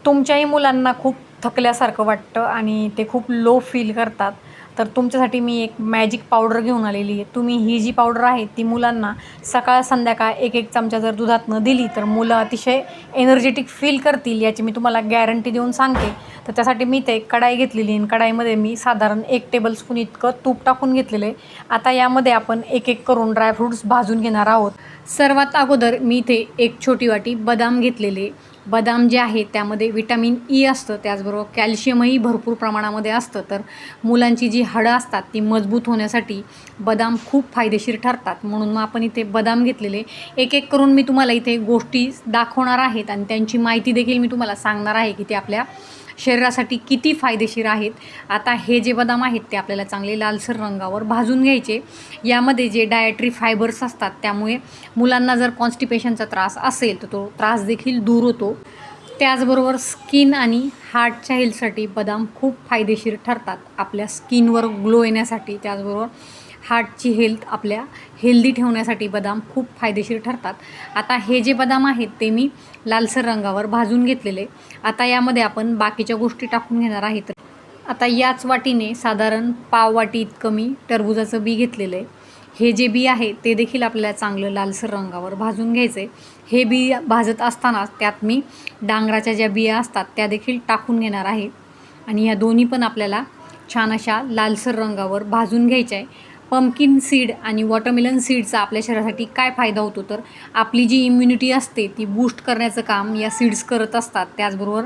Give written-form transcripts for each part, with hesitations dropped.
तुमच्याही मुलांना खूप थकल्यासारखं वाटतं आणि ते खूप लो फील करतात, तर तुमच्यासाठी मी एक मॅजिक पावडर घेऊन आलेली आहे. तुम्ही ही जी पावडर आहे ती मुलांना सकाळ संध्याकाळ एक एक चमचा जर दुधातनं दिली तर मुलं अतिशय एनर्जेटिक फील करतील, याची मी तुम्हाला गॅरंटी देऊन सांगते. तर त्यासाठी मी ते कढाई घेतलेली आणि कढाईमध्ये मी साधारण 1 टेबलस्पून इतकं तूप टाकून घेतलेलं आहे. आता यामध्ये आपण एक एक करून ड्रायफ्रूट्स भाजून घेणार आहोत. सर्वात अगोदर मी इथे एक छोटी वाटी बदाम घेतलेले. बदाम जे आहे त्यामध्ये विटॅमिन ई असतं, त्याचबरोबर कॅल्शियमही भरपूर प्रमाणामध्ये असतं. तर मुलांची जी हाडं असतात ती मजबूत होण्यासाठी बदाम खूप फायदेशीर ठरतात. म्हणून मग आपण इथे बदाम घेतलेले. एक एक करून मी तुम्हाला इथे गोष्टी दाखवणार आहेत आणि त्यांची माहिती देखील मी तुम्हाला सांगणार आहे की ते आपल्या शरीरासाठी किती फायदेशीर आहेत. आता हे जे बदाम आहेत ते आपल्याला चांगले लालसर रंगावर भाजून घ्यायचे. यामध्ये जे डायटरी फायबर्स असतात त्यामुळे मुलांना जर कॉन्स्टिपेशनचा त्रास असेल तर तो त्रास देखील दूर होतो. त्याचबरोबर स्किन आणि हार्टच्या हेल्थसाठी बदाम खूप फायदेशीर ठरतात, आपल्या स्किनवर ग्लो येण्यासाठी. त्याचबरोबर हार्टची हेल्थ आपल्या हेल्दी ठेवण्यासाठी बदाम खूप फायदेशीर ठरतात. आता हे जे बदाम आहेत ते मी लालसर रंगावर भाजून घेतलेले. आता यामध्ये आपण बाकीच्या गोष्टी टाकून घेणार आहेत. आता याच वाटीने साधारण पाव वाटी इतकं मी टरबुजाचं बी घेतलेलं आहे. हे जे बी आहे ते देखील आपल्याला चांगलं लालसर रंगावर भाजून घ्यायचं आहे. हे बी भाजत असतानाच त्यात मी डांगराच्या ज्या बिया असतात त्या देखील टाकून घेणार आहे आणि ह्या दोन्ही पण आपल्याला छान अशा लालसर रंगावर भाजून घ्यायच्या आहे. पंपकिन सीड आणि वॉटरमेलन सीडचा आपल्या शरीरासाठी काय फायदा होतो, तर आपली जी इम्युनिटी असते ती बूस्ट करण्याचं काम या सीड्स करत असतात. त्याचबरोबर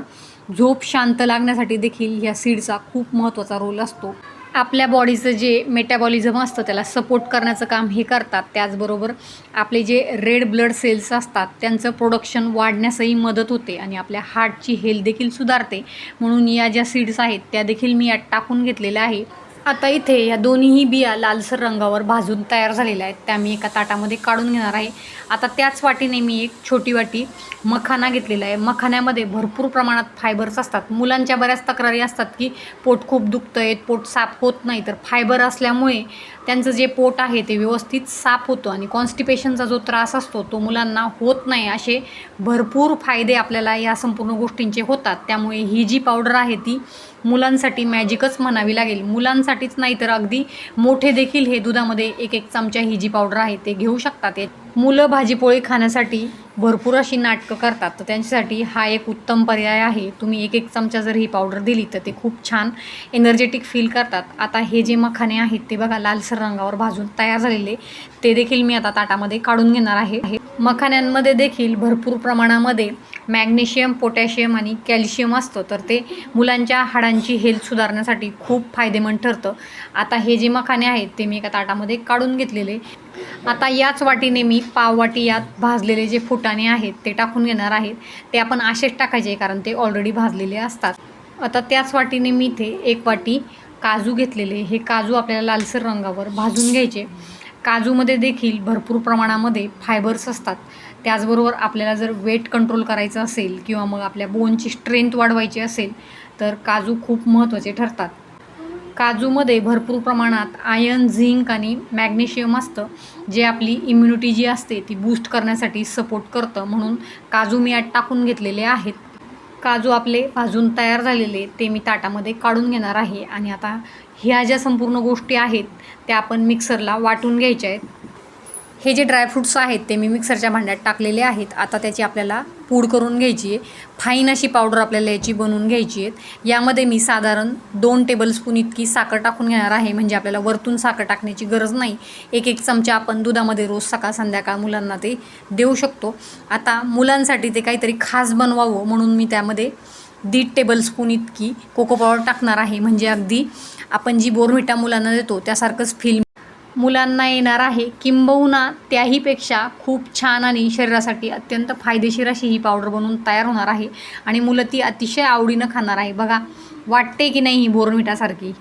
झोप शांत लागण्यासाठी देखील या सीडचा खूप महत्त्वाचा रोल असतो. आपल्या बॉडीचं जे मेटाबॉलिझम असतं त्याला सपोर्ट करण्याचं काम हे करतात. त्याचबरोबर आपले जे रेड ब्लड सेल्स असतात त्यांचं प्रोडक्शन वाढण्यासही मदत होते आणि आपल्या हार्टची हेल्थ देखील सुधारते. म्हणून या ज्या सीड्स आहेत त्या देखील मी यात टाकून घेतलेल्या आहे. आता इथे या दोन्हीही बिया लालसर रंगावर भाजून तयार झालेल्या आहेत, त्या मी एका ताटामध्ये काढून घेणार आहे. आता त्याच वाटीने मी एक छोटी वाटी मखाना घेतलेला आहे. मखान्यामध्ये भरपूर प्रमाणात फायबर्स असतात. मुलांच्या बऱ्याच तक्रारी असतात की पोट खूप दुखतं आहे, पोट साफ होत नाही. तर फायबर असल्यामुळे त्यांचं जे पोट आहे ते व्यवस्थित साफ होतं आणि कॉन्स्टिपेशनचा जो त्रास असतो तो मुलांना होत नाही. असे भरपूर फायदे आपल्याला या संपूर्ण गोष्टींचे होतात. त्यामुळे ही जी पावडर आहे ती मुलांसाठी मॅजिकच म्हणावी लागेल. मुलांसाठीच नाही तर अगदी मोठे देखील हे दुधामध्ये एक एक चमचा ही जी पावडर आहे ते घेऊ शकतात. मुलं भाजीपोळी खाण्यासाठी भरपूर अशी नाटकं करतात, तर त्यांच्यासाठी हा एक उत्तम पर्याय आहे. तुम्ही एक एक चमचा जर ही पावडर दिली तर ते खूप छान एनर्जेटिक फील करतात. आता हे जे मखाने आहेत ते बघा लालसर रंगावर भाजून तयार झालेले, ते देखील मी आता ताटामध्ये काढून घेणार आहे. मखाण्यांमध्ये देखील भरपूर प्रमाणामध्ये मॅग्नेशियम, पोटॅशियम आणि कॅल्शियम असतं, तर ते मुलांच्या हाडांची हेल्थ सुधारण्यासाठी खूप फायदेमंद ठरतं. आता हे जे मखाने आहेत ते मी एका ताटामध्ये काढून घेतलेले. आता याच वाटीने मी पाव वाटी यात भाजलेले जे फुटाणे आहेत ते टाकून घेणार आहेत. ते आपण असेच टाकायचे कारण ते ऑलरेडी भाजलेले असतात. आता त्याच वाटीने मी इथे एक वाटी काजू घेतलेले. हे काजू आपल्याला लालसर रंगावर भाजून घ्यायचे. काजूमध्ये देखील भरपूर प्रमाणामध्ये फायबर्स असतात. त्याचबरोबर आपल्याला जर वेट कंट्रोल करायचं असेल किंवा मग आपल्या बोनची स्ट्रेंथ वाढवायची असेल तर काजू खूप महत्त्वाचे ठरतात. काजूमध्ये भरपूर प्रमाणात आयर्न, झिंक आणि मॅग्नेशियम असतं, जे आपली इम्युनिटी जी असते ती बूस्ट करण्यासाठी सपोर्ट करतं. म्हणून काजू मी यात टाकून घेतलेले आहेत. काजू आपले भाजून तयार झालेले ते मी ताटामध्ये काढून घेणार आहे आणि आता ह्या ज्या संपूर्ण गोष्टी आहेत त्या आपण मिक्सरला वाटून घ्यायच्या आहेत. हे जे ड्रायफ्रूट्स आहेत ते मी मिक्सरच्या भांड्यात टाकलेले आहेत. आता त्याची आपल्याला पूड करून घ्यायची आहे. फाईन अशी पावडर आपल्याला याची बनवून घ्यायची आहे. यामध्ये मी साधारण 2 टेबलस्पून इतकी साखर टाकून घेणार आहे, म्हणजे आपल्याला वरतून साखर टाकण्याची गरज नाही. एक एक चमचा आपण दुधामध्ये रोज सकाळ संध्याकाळ मुलांना ते देऊ शकतो. आता मुलांसाठी ते काहीतरी खास बनवावं म्हणून मी त्यामध्ये 1.5 टेबलस्पून इतकी कोको पावडर टाकणार आहे, म्हणजे अगदी आपण जी बोर्नव्हिटा मुलांना देतो त्यासारखंच फील मुलांना येणार आहे. किंबहुना त्याहीपेक्षा खूप छान आणि शरीरासाठी अत्यंत फायदेशीर अशी ही पावडर बनवून तयार होणार आहे आणि मुलं ती अतिशय आवडीनं खाणार आहे. बघा, वाटते की नाही ही बोर्नव्हिटासारखी.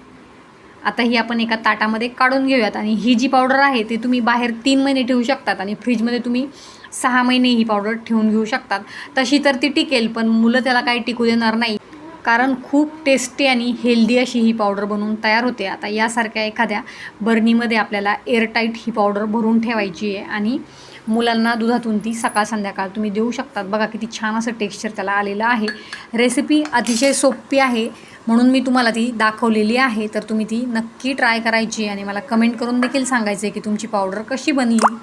आता ही आपण एका ताटामध्ये काढून घेऊयात आणि ही जी पावडर आहे ती तुम्ही बाहेर 3 महिने ठेवू शकतात आणि फ्रीजमध्ये तुम्ही 6 महिने ही पावडर ठेवून घेऊ शकतात. तशी तर ती टिकेल, पण मुलं त्याला काही टिकू देणार नाही, कारण खूप टेस्टी आणि हेल्दी अशी ही पावडर बनवून तयार होते. आता यासारख्या एखाद्या बर्नीमध्ये आपल्याला एअरटाईट ही पावडर भरून ठेवायची आहे आणि मुलांना दुधातून ती सकाळ संध्याकाळ तुम्ही देऊ शकतात. बघा किती छान असं टेक्स्चर त्याला आलेलं आहे. रेसिपी अतिशय सोपी आहे म्हणून मी तुम्हाला ती दाखवलेली आहे. तर तुम्ही ती नक्की ट्राय करायची आणि मला कमेंट करून देखील सांगायचं आहे की तुमची पावडर कशी बनली.